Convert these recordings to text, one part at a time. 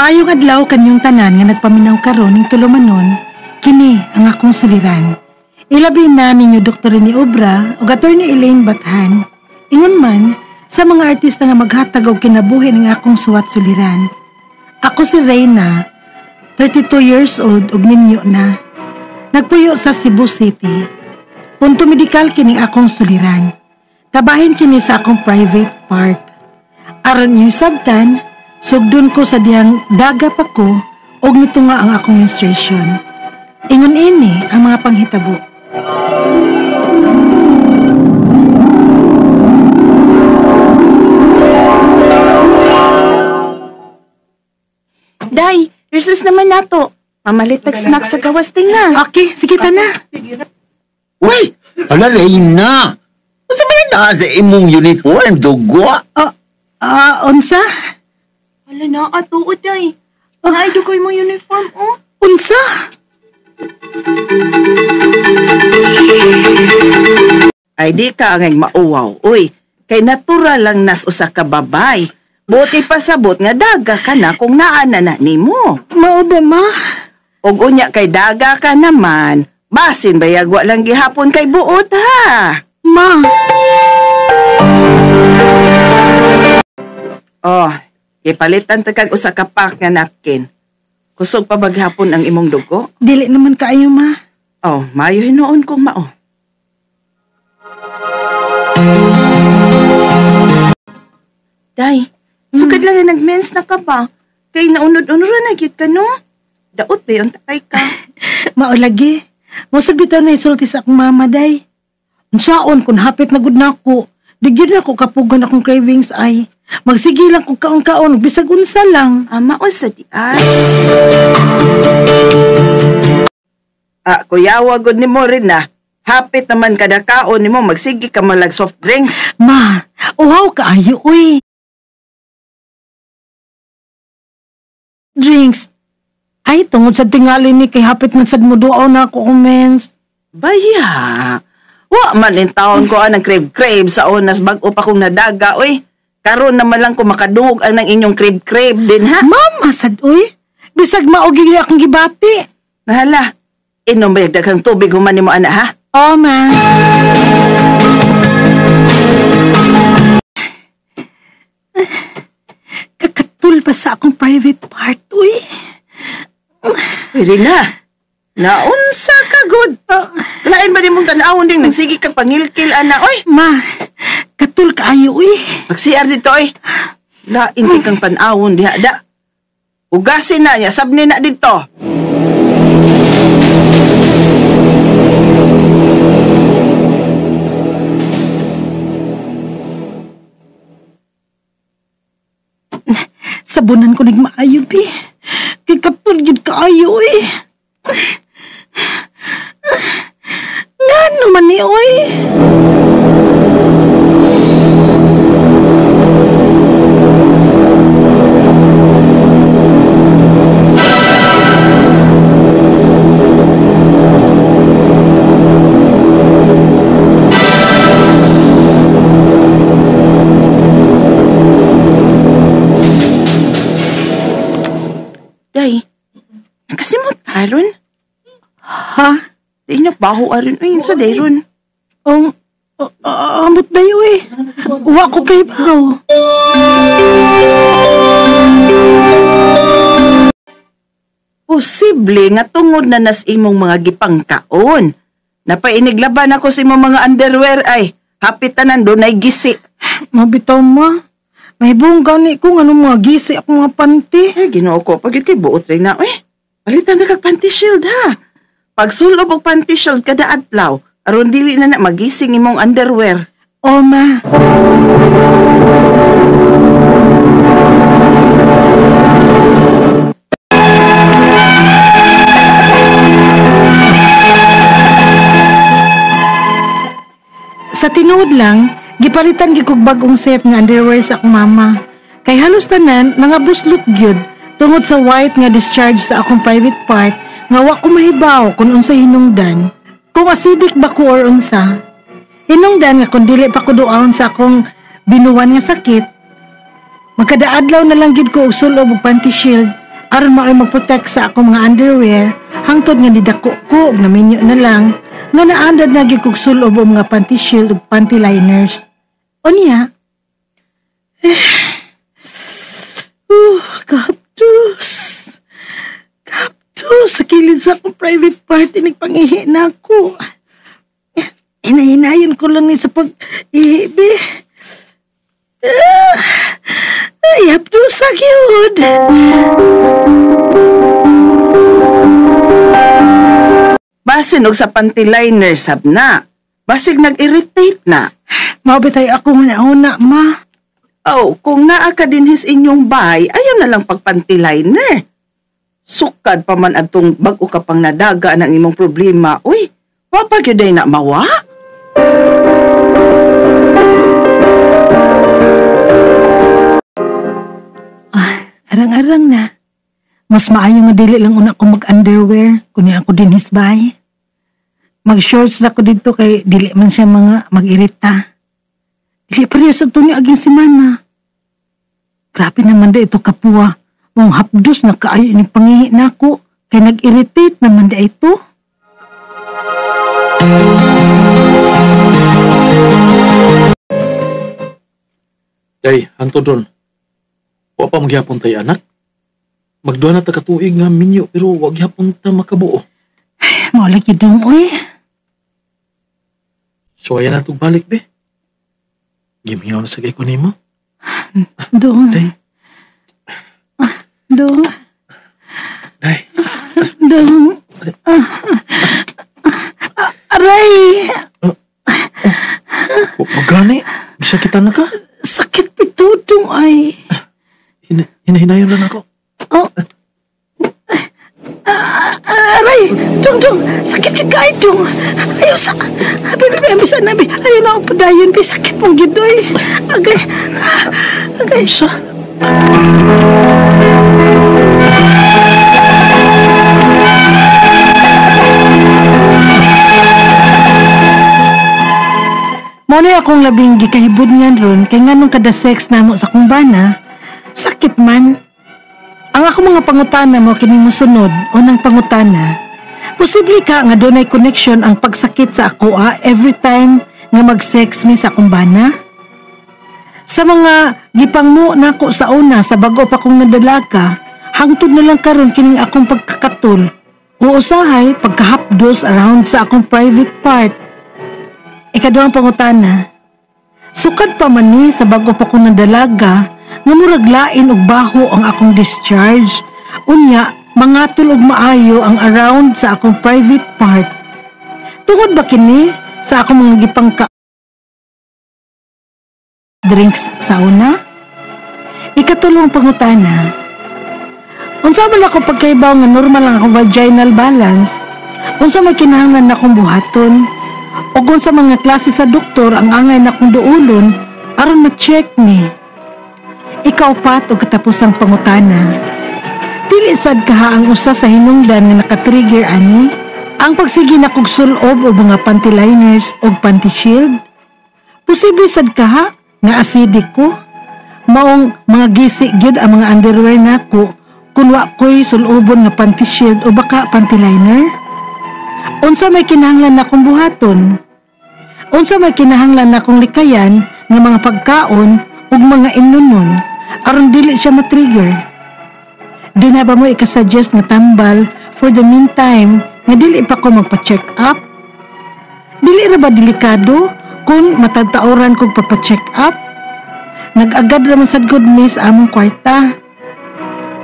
Maayong adlaw kanyong tanan nga nagpaminaw karon ning tulumanon, kini ang akong suliran. Ilabi na ninyo Dr. ni Obra o Attorney Elaine Bathan. Ingon man sa mga artista nga maghatag og kinabuhi ning akong suwat suliran. Ako si Reyna, 32 years old ug minyo na. Nagpuyo sa Cebu City. Punto medikal kining akong suliran. Kabahin kini sa akong private part. Aron yung sabtan, sugdon ko sa diyang dagap ako og nito nga ang akong menstruation. Ingon ini ang mga panghitabo. Day, recess naman nato. Mamalitag snack sa gawas ting na. Okay, sige ta na. Uy! Ala, Reyna! Ano ba na sa imong uniform, dugwa? Unsa? Wala na, atuod day. Naido ko mo uniform, oh. Unsa? Ay di ka ang mauwaw. Uy, kay natural lang nas usa ka babay. Buti pasabot nga daga ka na kung naana na nimo. Mao ba, ma? Og unya kay daga ka naman, basin bayagwa lang gihapon kay buot ha. Ma. Oh, ipalitan ta kag usa ka pack nga napkin. Kusog pa baghapon ang imong dugo? Dili naman kaayo, ma. Oh, mayo hinuon kong mao. Day, sugad lang nga nag-mens na ka pa. Kay naunod-unod na gyud ka no? Daot ba yung takay ka? Mao lagi. Musad bitaw na isulti sa akong mama, day. Unsaon kung hapit na gud nako. Digid na ako kapugan akong cravings ay. Magsige lang kung kaon-kaon, bisag unsa lang. Mao sa diay. Kuyawa gud nimo rin na. Hapit naman kada kaon nimo magsige ka malag soft drinks. Ma, uhaw kaayo, uy. Drinks. Ay, tungod sa tingali ni kay hapit man sad mo duaw na ako mens. Baya. Wa man in taon ko ang crave sa onas bag-o pa kong nadaga, uy. Karon naman lang ko makadungog ang ng inyong crave din, ha? Mama, sad, uy. Bisag maugig na akong gibati. Mahala, inom ba daghang tubig human nimo ana, ha? Oh, ma. Kakatul pa sa akong private part, uy. Pwede na. Naunsa ka, good. Lain ba nimong tanawon ding nagsige kang pangilkil, ana, oy? Ma, katul kaayo, uy. Magsiar dito, oy. Lain di kang tanawon diha, da. Ugasin na niya, sabni na dito. Sabunan ko ning maayo, bi. Kay katul yun kaayo, uy. Ngano man ni, uy. Day, nakasimot aron? Ha? Day na baho aron. Uy, sa day ron. Amot na yun, eh. Uwa ko kay baho. Posible nga tungod na nas imong mga gipangkaon. Napainiglaban ako sa imong mga underwear ay. Hapitan nandun ay gisi. Mabitaw, ma. May bunggaw ni kung anong mga gisi ako mga panty. Ay, ginoo ko. Pagit kay buot rin na. Uy, palitan na kag panty shield, ha? Pag sulob og panty shield kada adlaw, aron dili na magising imong underwear. O, ma. Sa tinuod lang, gipalitan gyud kog bag-ong set nga underwear sa akong mama. Kay halos tanan nangabuslot gyud tungod sa white nga discharge sa akong private part nga wa ko mahibaw kung unsa hinungdan. Kung acidic ba ko or unsa. Hinungdan nga kung dili pa ko duaon sa akong binuwan nga sakit. Magkadaadlaw na lang gyud ko og sulob og panty shield aron maay mag-protect sa akong mga underwear, hangtod nga nidako ko og naminyo na lang, nga naandad na gyud kog sulob o mga panty shield ug panty liners. Unya, kaptus. Kaptus, sa kilid sa akong private party, nagpangihi na ako. Hinahinayon ko lang ni sa pag-ihi, be. Ay, hapdos sa gyud. Basin og sa panty liner sab na. Basig nag-irritate na. Mabitay ako nga nauna, ma. Oh, kung naa ka dinhis inyong bahay, ayaw na lang pagpanty liner. Sukad pa man adtong bag-o ka pang nadaga ng imong problema. Uy, wapag yun day na mawa? Arang-arang na. Mas maayo nga dili lang una ko mag-underwear kunya ako din hisbay. Mag-shorts na ko dito kay dili man siya mga mag-irita. Dili pa rin sa ito niya aging simana. Grabe naman da ito kapwa. Mong hapdos na kaayo ni pangihi na ako kay nag-irritate naman da ito. Day, hanto doon. Wa pa magyapon tay anak. Magduha na ta katuig nga minyo pero wag yapon ta makabuo. Mao lagi dong, oy. So ayan na itong balik, be. Gimiyaw na sa kay ko nimo. Dong. Day. Dong. Day. Dong. Aray! Huwag gani. Bisakitan na ka. Sakit pito, dong, ay. Hinahinayon lang ako. Oh. Aray! Dong. Sakit siya kahit, dong. Ayaw sa... Bisa na, be. Ayaw na ako padayon, be. Sakit mong gidoy. Agay. Sa? Muna akong labing gikahibod niyan ron kay nganong kada sex namo sa kumbana, sakit man. Ang ako mga pangutana mo kini mosunod o nang pangutana. Posible ka nga dunay connection ang pagsakit sa ako every time nga mag-sex mi sa kumbana? Sa mga gipangmu nako sa una sa bago pa kong nadalaga, hangtod na lang karon kining akong pagkakatul. Uusahay pagkahapdos around sa akong private part. Ikaduhang pangutana. Sukad pa man ni sa bago pa kong nadalaga nga murag lain og baho ang akong discharge. Unya, mangatol og maayo ang around sa akong private part. Tungod ba kini sa akong mga gipangka drinks sa una? Ikatulong pangutana. Unsa man ako pagkaibaw nga normal lang akong vaginal balance? Unsa may kinahanglan akong buhaton? O kung sa mga klase sa doktor ang angay na kong duulon, aron ma-check ni. Ikaw pat o katapusang pangutana. Dili sad kaha ang usa sa hinungdan nga nakatrigger ani, ang pagsigi na kog sulob o mga panty liners o panty shield. Posible sad kaha nga acidic ko. Maong mga gisi gyud ang mga underwear nako kun wa ko'y sulobon nga panty shield o baka panty liner. Unsa may kinahanglan na akong buhaton? Unsa may kinahanglan na akong likayan ng mga pagkaon ug mga imnunon aron dili siya matrigger? Di na ba mo ikasuggest nga tambal for the meantime nga dili pa ko magpa-check up? Dili ra ba delikado kung matagtauran kog papa-check up? Nag-agad raman sad good miss among kwarta.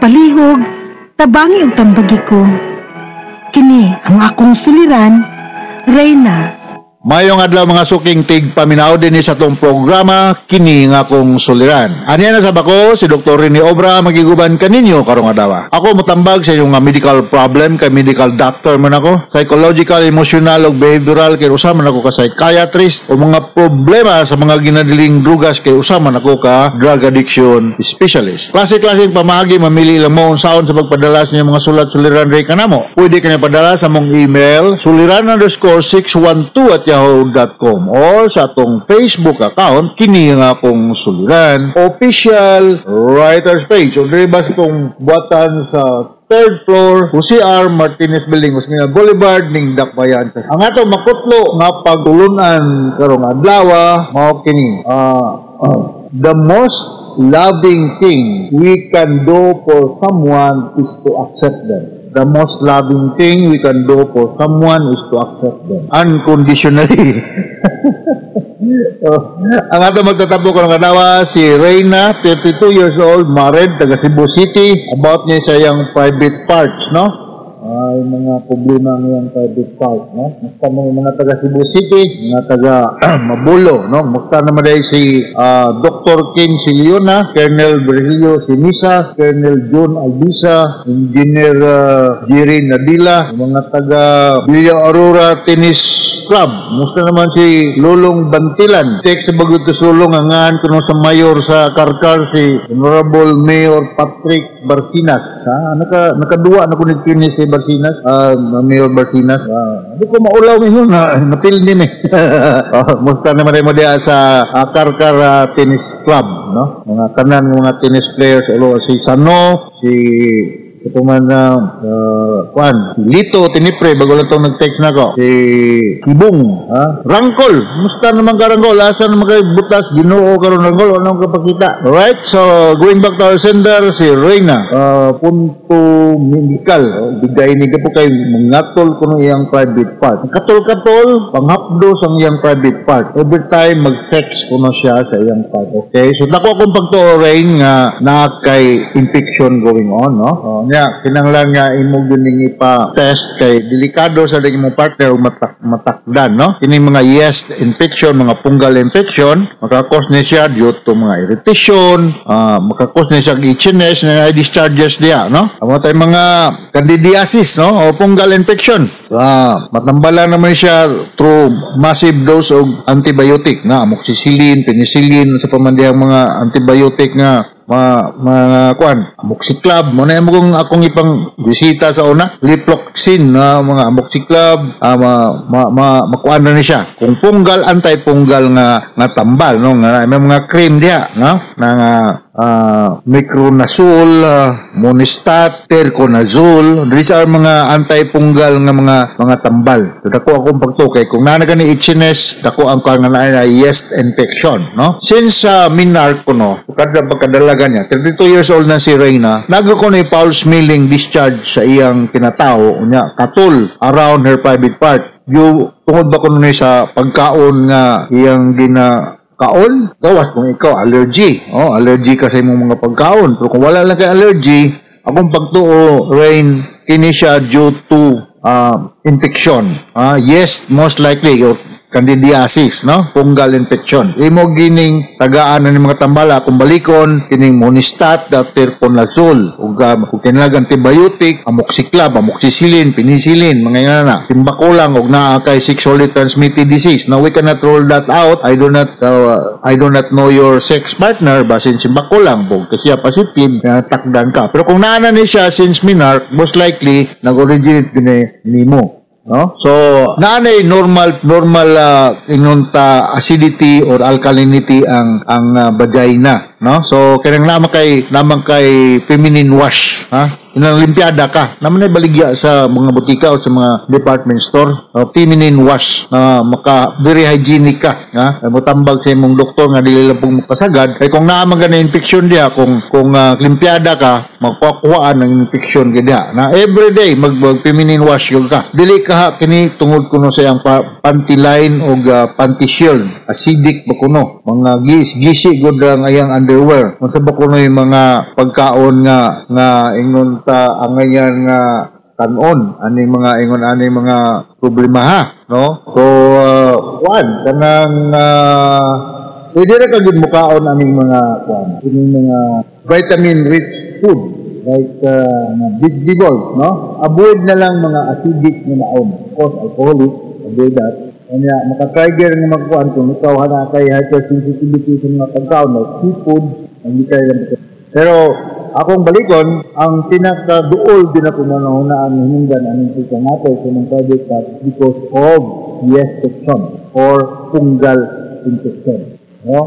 Palihog, tabangi og tambagi ko. Kini ang akong suliran, Reyna. Mayong adlaw mga suking tig paminaw din sa tong programa kini nga akong suliran. Aniya na sa bako si Dr. Rini Obra magiguban kaninyo karong adlaw. Ako motambag sa inyong medical problem kay medical doctor man ako, psychological, emotional ug behavioral kay usa man ako ka psychiatrist o mga problema sa mga ginadiling drugas kay usa man ako ka drug addiction specialist. Klase-klaseng pamagi mamili lang mo unsaon sa pagpadala sa inyong mga sulat suliran ray kanamo. Pwede kanya padala sa mong email suliran_612 yahoo.com or sa atong Facebook account kini nga akong suliran official writers page. O diri ba sa itong buwatan sa third floor, Jose R. Martinez Building, Osmeña Boulevard, ning Dakbayan. Ang ato makutlo nga pagtulunan karong adlaw mao kini. The most loving thing we can do for someone is to accept them. The most loving thing we can do for someone is to accept them unconditionally. Ang ato magtatabo karong adlaw si Reyna, 32 years old, married, taga Cebu City. About niya sa iyang private parts, no? Ay, mga problema ng private part, no? Musta mga taga Cebu City, mga taga Mabulo, no? Musta naman dahil si Dr. Kim Siliona, Colonel Virgilio Sinisa, Colonel John Albisa, Engineer Jerry Nadila, mga taga Villa Aurora Tennis Club. Musta naman si Lulong Bantilan, tek sa Bagyo Sulong, angan kuno sa mayor sa Karkar si Honorable Mayor Patrick Barcinas. Nakaduwa na kunig kini si Barcinas, Mayor Barcinas. Hindi ko maulaw ngayon, napil din eh. Musta naman rin mo diya sa Karkar Tennis Club, no? Mga kanan mga tennis players, si Sano, si ito man si Lito Tinipre, bago lang itong nag-text na ko, si Ibong, Rangkol, musta naman ka Rangkol, asa naman kayo butas, Ginoo ka rin Rangkol, anong kapakita. Alright, so going back to our sender, si Reyna, punto medical, bigay ni po kayo, mangatol ko ng iyang private part. Katol-katol, panghapdos ang iyang private part. Every time mag-sex ko na siya sa iyang part. Okay, so dako akong pagtuorain nga na kay infection going on, no? Kinanglan nga imong gining ipa-test kay delikado sa ding imong partner matakdan, no? Kini mga yeast infection, mga fungal infection, makakos ni siya due to mga irritation, makakos ni siya itchiness na discharges diya, no? Amo tay mga candidiasis, no? O fungal infection. Matambalan naman siya through massive dose of antibiotic na amoxicillin, penicillin sa pamandihang mga antibiotic nga mga amoxicillin mo na yung akong ipang bisita sa una, lifloxin na mga amoxicillin, makuan na ni siya kung fungal, anti-fungal nga tambal, no? Nga may mga cream diya, no? Na micronazole, monistat, terconazole. These are mga anti-fungal nga mga tambal. So, dako akong pagtukay kung nanaga ni itchiness, dako ang kang na yeast infection, no? Since minark ko, no, kada pagkadalaga niya, 32 years old na si Reyna, nago ko na foul smelling discharge sa iyang kinatao niya, katul around her private part. Tungod ba ko na sa pagkaon nga iyang kaon, gawas kung ikaw allergy. Allergy ka sa imong mga pagkaon. Pero kung wala lang kay allergy, akong pagtuo, Rain, kini siya due to infection. Yes, most likely, candidiasis, no? Fungal infection. Imo gining tagaan ng mga tambala kung balikon kining monistat, terconazole, ug kinalag antibiotic, amoxicillin, amoxicillin, penicillin, mga yan na. Timbakulang og naa kay sexually transmitted disease. Now we cannot rule that out. I do not know your sex partner basin simbakulang bog kasi positive takdan ka. Pero kung naana ni siya since minor, most likely nag-originate gini nimo. No? So, naanay normal inunta acidity or alkalinity ang vagina, no? So, kanang lamang kay feminine wash, ha? Inang limpiada ka, naman ay baligya sa mga butika o sa mga department store, feminine wash, very hygienic ka, ha? Mutambag sa imong doktor nga dili lang pong mapasagad, kay kung naamang ka na infection diya, kung limpiada ka, magpakuhaan ng infection gaya na everyday mag feminine wash yung ka. Dili ka kini tungod kuno sa iyang panty line o panty shield, acidic ba kuno, mga gisi gud ang iyang underwear. Unsa ba kuno yung mga pagkaon nga ingon ta ang ngayon nga kanon aning mga problema, ha, no? So kanang pwede ra kagud mukaon aning mga vitamin rich food like vegetables, no? Avoid na lang mga acidic na naon, of course alcoholic, avoid that. Kanya maka-trigger nga magkuan kung ikaw na kay hypersensitivity sa mga pagkaon like seafood, hindi kaya lang. Pero akong balikon, ang pinaka-duol din ako manahunaan hinungdan ang isa nato sa mga private part because of yeast or fungal infection. No?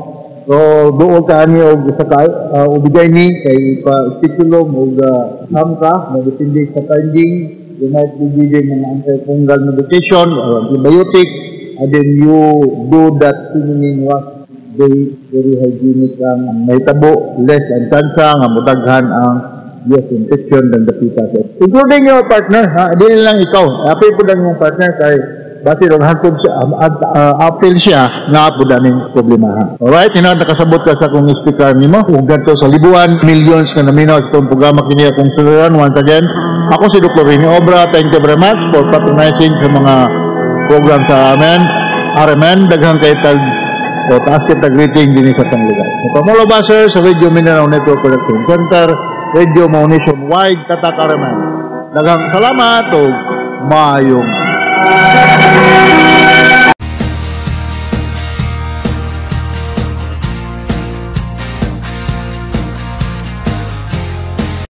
So, doon ka ni og sa kay ubigay ni kay pa-speculum og hamka na depende sa finding. You might be given ng antifungal medication or antibiotic, and then you do that cleaning wash very hygienic ang mahitabo, less ang tansa nga mudaghan ang yeast infection than the fetus. Including your partner, ha? Di lang ikaw. Apil po lang yung partner kay basi rong hantod siya, apil siya nga po daming problema. Alright, nakasabot ka sa kong speaker nimo. Kung ganito sa libuan, millions na naminaw sa itong programa kini akong suliran. Once again, ako si Dr. Rini Obra. Thank you very much for patronizing sa mga program sa amin. RMN, daghang kay tag o taas kitag rating din sa tang lugar. So, Pamulo Baser sa Radio Mindanao Network Production Center, Radio Mo Nationwide, Tatak RMN. Daghang salamat o mayong